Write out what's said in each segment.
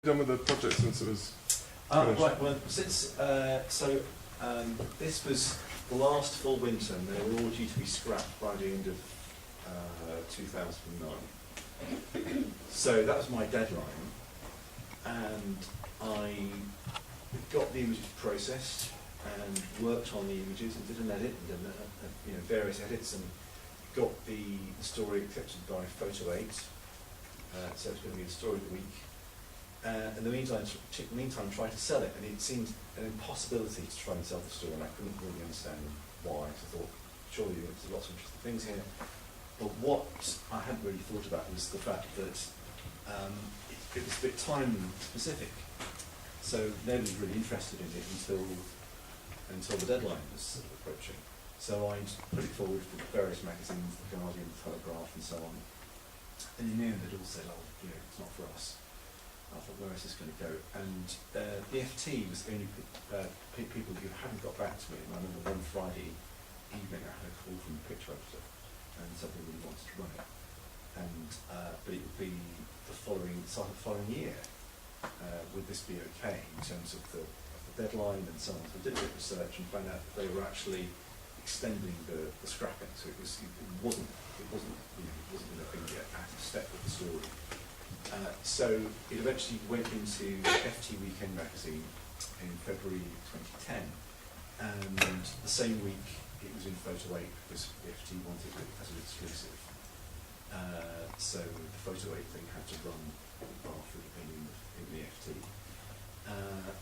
Done with the project since it was finished? Right, well, since, this was the last full winter, and they were all due to be scrapped by the end of 2009. So that was my deadline, and I got the images processed and worked on the images and did an edit and did various edits and got the story accepted by Photo 8. So it's going to be the story of the week. In the meantime, tried to sell it, and it seemed an impossibility to try and sell the store, and I couldn't really understand why. So I thought, surely there's lots of interesting things here. But what I hadn't really thought about was the fact that it was a bit time specific. So nobody was really interested in it until the deadline was approaching. So I'd put it forward for various magazines, The Guardian, The Telegraph, and so on. And in the end, they'd all said, "Oh, it's not for us." I thought, where is this going to go? And the FT was the only people who hadn't got back to me. And I remember one Friday evening I had a call from the picture editor and said they really wanted to run it. And but it would be the start of the following year. Would this be okay in terms of the deadline and so on? So I did a bit of research and found out that they were actually extending the scrapping. So it wasn't going to be out of step with the story. So it eventually went into FT Weekend magazine in February 2010, and the same week it was in Photo 8 because the FT wanted it as an exclusive. So the Photo 8 thing had to run after it had been in the FT.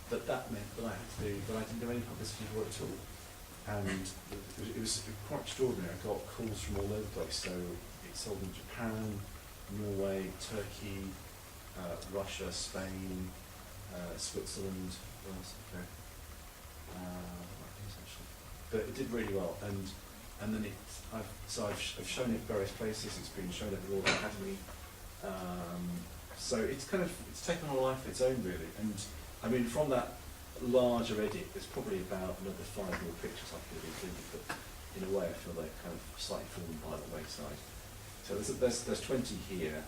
But that meant that I didn't do any publicity for it at all. And it was quite extraordinary. I got calls from all over the place. So it sold in Japan, Norway, Turkey, Russia, Spain, Switzerland. What else? Okay. But it did really well, and then I've shown it various places. It's been shown at the Royal Academy. So it's taken on a life of its own, really. And I mean, from that larger edit, there's probably about another 5 more pictures I could have included, but in a way, I feel they're kind of slightly fallen by the wayside. So there's 20 here,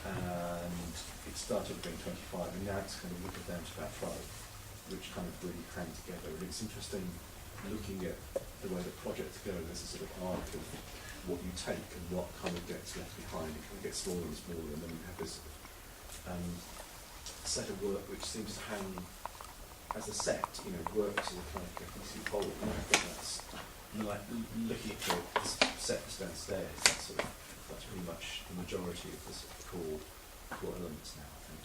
and it started being 25, and now it's kind of whittled down to about 12, which kind of really hang together. And it's interesting looking at the way the projects go. There's a sort of arc of what you take and what kind of gets left behind. It kind of gets smaller and smaller, and then you have this set of work which seems to hang as a set, works as a kind of cohesive whole. And I think that's like looking at the set that's downstairs. That's pretty much the majority of the sort of core elements now, I think.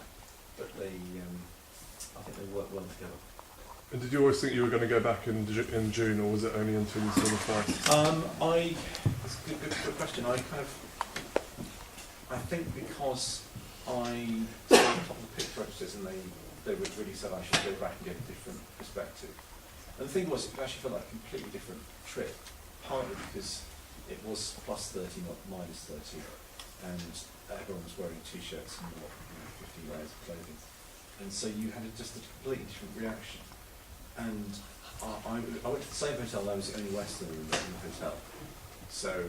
But I think they work well together. And did you always think you were going to go back in June, or was it only until you saw the price? That's a good question. I think because I saw a couple of picture editors and they really said I should go back and get a different perspective. And the thing was, it actually felt like a completely different trip, partly because it was plus 30, not minus 30, and everyone was wearing t-shirts and 15 layers of clothing. And so you had just a completely different reaction. And I went to the same hotel, I was the only Westerner in the hotel. So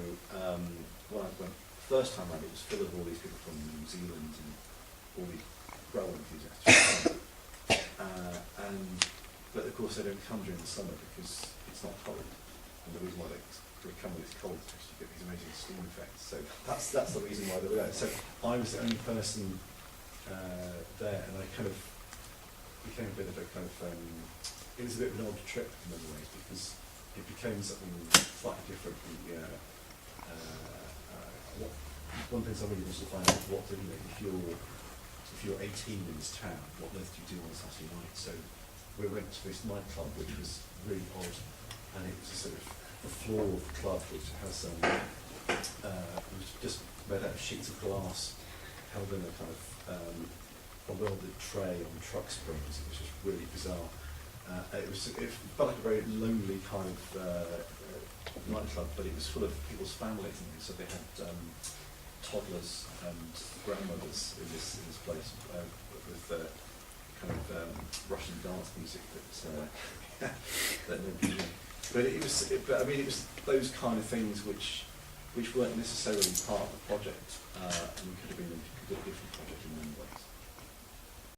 when I went the first time around, it was full of all these people from New Zealand and all these grower enthusiasts. But of course they don't come during the summer because it's not cold. And the reason why they come when it's cold is because you get these amazing steam effects. So that's the reason why they were there. So I was the only person there, and I kind of became a bit of a kind of it was a bit of an odd trip in many ways because it became something slightly different. One thing I really wanted to find out was if you're 18 in this town, what on earth do you do on a Saturday night? So we went to this nightclub, which was really odd, and it was a sort of the floor of the club, which has it was just made out of sheets of glass, held in a kind of a welded tray on truck springs. It was just really bizarre. It felt like a very lonely kind of nightclub, but it was full of people's families, and so they had toddlers and grandmothers in this place with kind of Russian dance music that nobody knew. But it was those kind of things which weren't necessarily part of the project, and could have been a different project in many ways.